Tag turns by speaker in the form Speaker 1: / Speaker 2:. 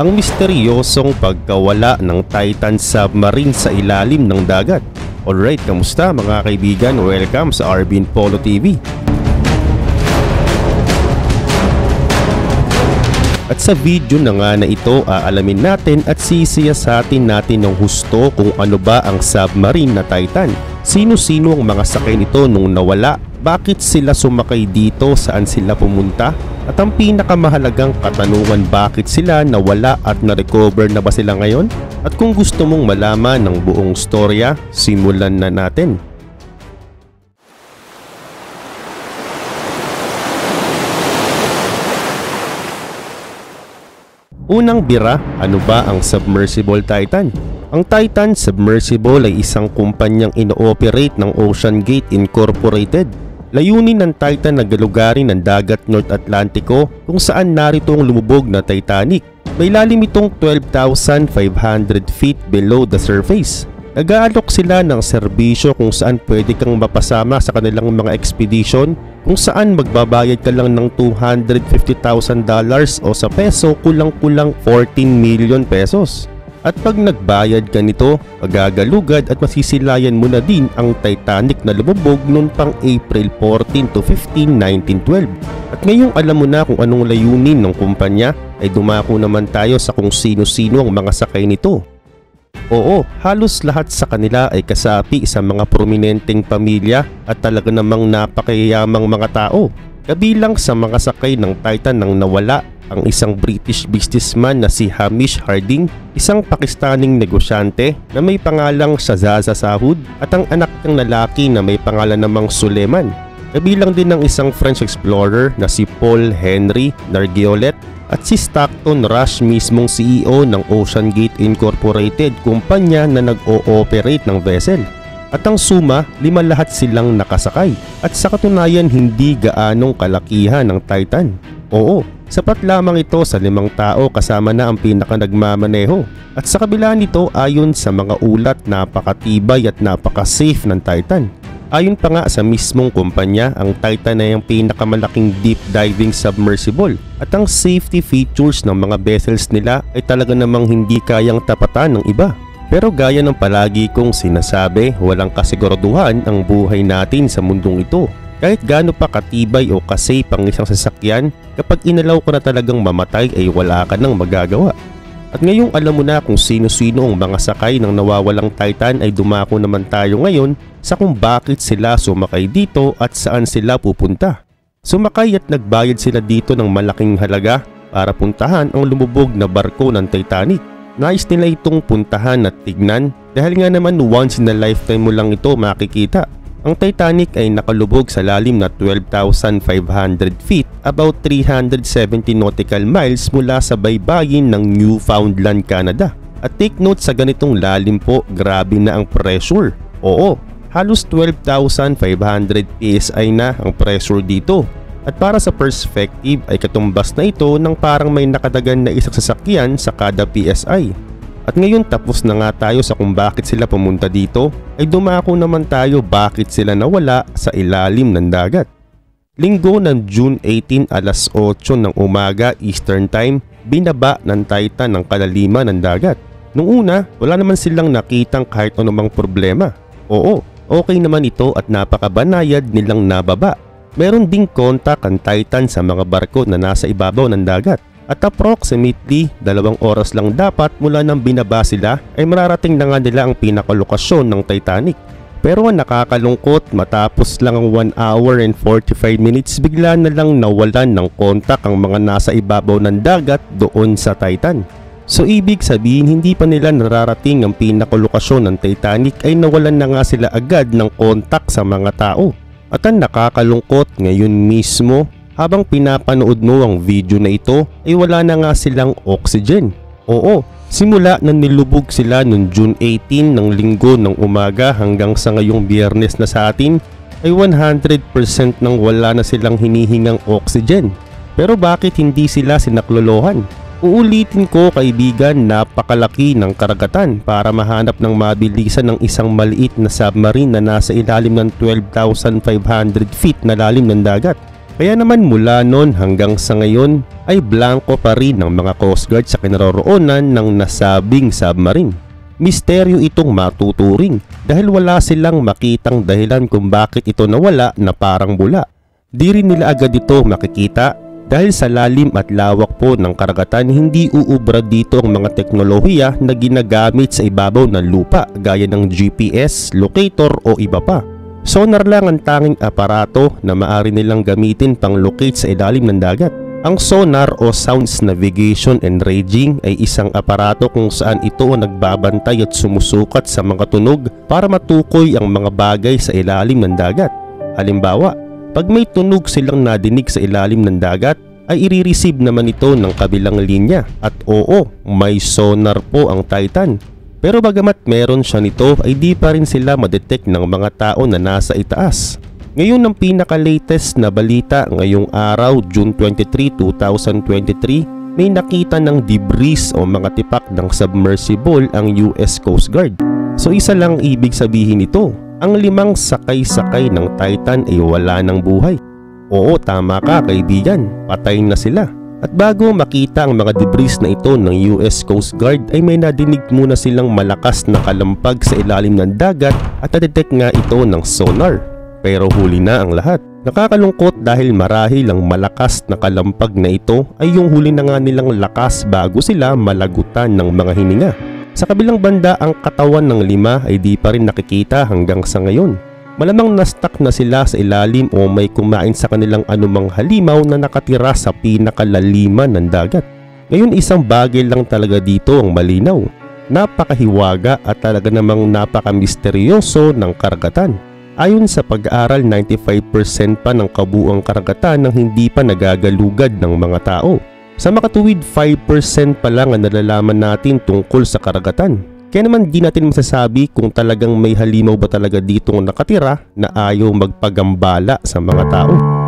Speaker 1: ang misteryosong pagkawala ng Titan submarine sa ilalim ng dagat. Alright, kamusta mga kaibigan? Welcome sa Arvin Polo TV. At sa video na nga na ito, aalamin natin at sisiyasatin natin ng husto kung ano ba ang submarine na Titan. Sino-sino ang mga sakay nito nung nawala? Bakit sila sumakay dito? Saan sila pumunta? At ang pinakamahalagang katanungan, bakit sila nawala at na-recover na ba sila ngayon? At kung gusto mong malaman ng buong storya, simulan na natin. Unang bira, ano ba ang Submersible Titan? Ang Titan Submersible ay isang kumpanyang ino-operate ng OceanGate Incorporated. Layunin ng Titan na galugarin ng dagat North Atlantiko kung saan narito ang lumubog na Titanic. May lalim itong 12,500 feet below the surface. Nag-aalok sila ng serbisyo kung saan pwede kang mapasama sa kanilang mga expedition, kung saan magbabayad ka lang ng $250,000 o sa peso kulang-kulang 14 million pesos. At pag nagbayad ka nito, magagalugad at masisilayan mo na din ang Titanic na lumubog noon pang April 14 to 15, 1912. At ngayong alam mo na kung anong layunin ng kumpanya, ay dumako naman tayo sa kung sino-sino ang mga sakay nito. Oo, halos lahat sa kanila ay kasapi sa mga prominenteng pamilya at talaga namang napakayamang mga tao. Kabilang sa mga sakay ng Titan nang nawala, ang isang British businessman na si Hamish Harding, isang Pakistaning negosyante na may pangalang Shazaza Sahud at ang anak ng lalaki na may pangalan namang Suleiman. Kabilang din ng isang French explorer na si Paul Henry Nargeolet at si Stockton Rush, mismong CEO ng OceanGate Incorporated, kumpanya na nag-o-operate ng vessel. At ang suma, 5 lahat silang nakasakay. At sa katunayan, hindi gaanong kalakihan ng Titan. Oo, sapat lamang ito sa 5 tao kasama na ang pinaka nagmamaneho. At sa kabila nito, ayon sa mga ulat, napakatibay at napaka-safe ng Titan. Ayon pa nga sa mismong kumpanya, ang Titan ay ang pinakamalaking deep diving submersible at ang safety features ng mga vessels nila ay talaga namang hindi kayang tapatan ng iba. Pero gaya ng palagi kong sinasabi, walang kasiguraduhan ang buhay natin sa mundong ito. Kahit gaano pa katibay o kasafe ang isang sasakyan, kapag inalaw ko na talagang mamatay ay wala ka nang magagawa. At ngayong alam mo na kung sino-sino ang mga sakay ng nawawalang Titan, ay dumako naman tayo ngayon sa kung bakit sila sumakay dito at saan sila pupunta. Sumakay at nagbayad sila dito ng malaking halaga para puntahan ang lumubog na barko ng Titanic. Nais nila itong puntahan at tignan dahil nga naman once in a lifetime mo lang ito makikita. Ang Titanic ay nakalubog sa lalim na 12,500 feet, about 370 nautical miles mula sa baybayin ng Newfoundland, Canada. At take note, sa ganitong lalim po, grabe na ang pressure. Oo, halos 12,500 PSI na ang pressure dito. At para sa perspective ay katumbas na ito ng parang may nakadagan na isang sasakyan sa kada PSI. At ngayon tapos na nga tayo sa kung bakit sila pumunta dito, ay dumako naman tayo bakit sila nawala sa ilalim ng dagat. Linggo ng June 18 alas 8 ng umaga Eastern Time, binaba ng Titan ang kalaliman ng dagat. Nung una, wala naman silang nakitang kahit anumang problema. Oo, okay naman ito at napakabanayad nilang nababa. Meron ding kontak ang Titan sa mga barko na nasa ibabaw ng dagat. At approximately 2 oras lang dapat mula nang binaba sila ay mararating na nga nila ang pinakalokasyon ng Titanic. Pero ang nakakalungkot, matapos lang ang 1 hour and 45 minutes bigla na lang nawalan ng kontak ang mga nasa ibabaw ng dagat doon sa Titan. So ibig sabihin, hindi pa nila nararating ang pinakalokasyon ng Titanic ay nawalan na nga sila agad ng kontak sa mga tao. At ang nakakalungkot, ngayon mismo habang pinapanood mo ang video na ito ay wala na nga silang oxygen. Oo, simula na nilubog sila noong June 18 ng linggo ng umaga hanggang sa ngayong Biyernes na sa atin ay 100% nang wala na silang hinihingang oxygen. Pero bakit hindi sila sinaklolohan? Uulitin ko kaibigan, napakalaki ng karagatan para mahanap ng mabilisan ng isang maliit na submarine na nasa ilalim ng 12,500 feet na lalim ng dagat. Kaya naman mula noon hanggang sa ngayon ay blanco pa rin ng mga Coast Guard sa kinaroroonan ng nasabing submarine. Misteryo itong matuturing dahil wala silang makitang dahilan kung bakit ito nawala na parang bula. Di rin nila agad ito makikita dahil sa lalim at lawak po ng karagatan hindi uubra dito ang mga teknolohiya na ginagamit sa ibabaw ng lupa gaya ng GPS, locator o iba pa. Sonar lang ang tanging aparato na maaari nilang gamitin pang locate sa ilalim ng dagat. Ang sonar o sounds navigation and ranging ay isang aparato kung saan ito nagbabantay at sumusukat sa mga tunog para matukoy ang mga bagay sa ilalim ng dagat. Halimbawa, pag may tunog silang nadinig sa ilalim ng dagat, ay i-receive naman ito ng kabilang linya at oo, may sonar po ang Titan. Pero bagamat meron siya nito ay di pa rin sila madetect ng mga tao na nasa itaas. Ngayon ang pinaka-latest na balita ngayong araw June 23, 2023 may nakita ng debris o mga tipak ng submersible ang US Coast Guard. So isa lang ibig sabihin nito, ang 5 sakay-sakay ng Titan ay wala ng buhay. Oo, tama ka kaibigan, patay na sila. At bago makita ang mga debris na ito ng US Coast Guard ay may nadinig muna silang malakas na kalampag sa ilalim ng dagat at na-detect nga ito ng sonar. Pero huli na ang lahat. Nakakalungkot dahil marahil ang malakas na kalampag na ito ay yung huli na nga nilang lakas bago sila malagutan ng mga hininga. Sa kabilang banda ang katawan ng 5 ay di pa rin nakikita hanggang sa ngayon. Malamang na-stuck na sila sa ilalim o may kumain sa kanilang anumang halimaw na nakatira sa pinakalaliman ng dagat. Ngayon isang bagay lang talaga dito ang malinaw. Napakahiwaga at talaga namang napakamisteryoso ng karagatan. Ayon sa pag-aaral, 95% pa ng kabuuang karagatan ang hindi pa nagagalugad ng mga tao. Sa makatuwid, 5% pa lang ang nalalaman natin tungkol sa karagatan. Kaya naman di natin masasabi kung talagang may halimaw ba talaga ditong nakatira na ayaw magpagambala sa mga tao.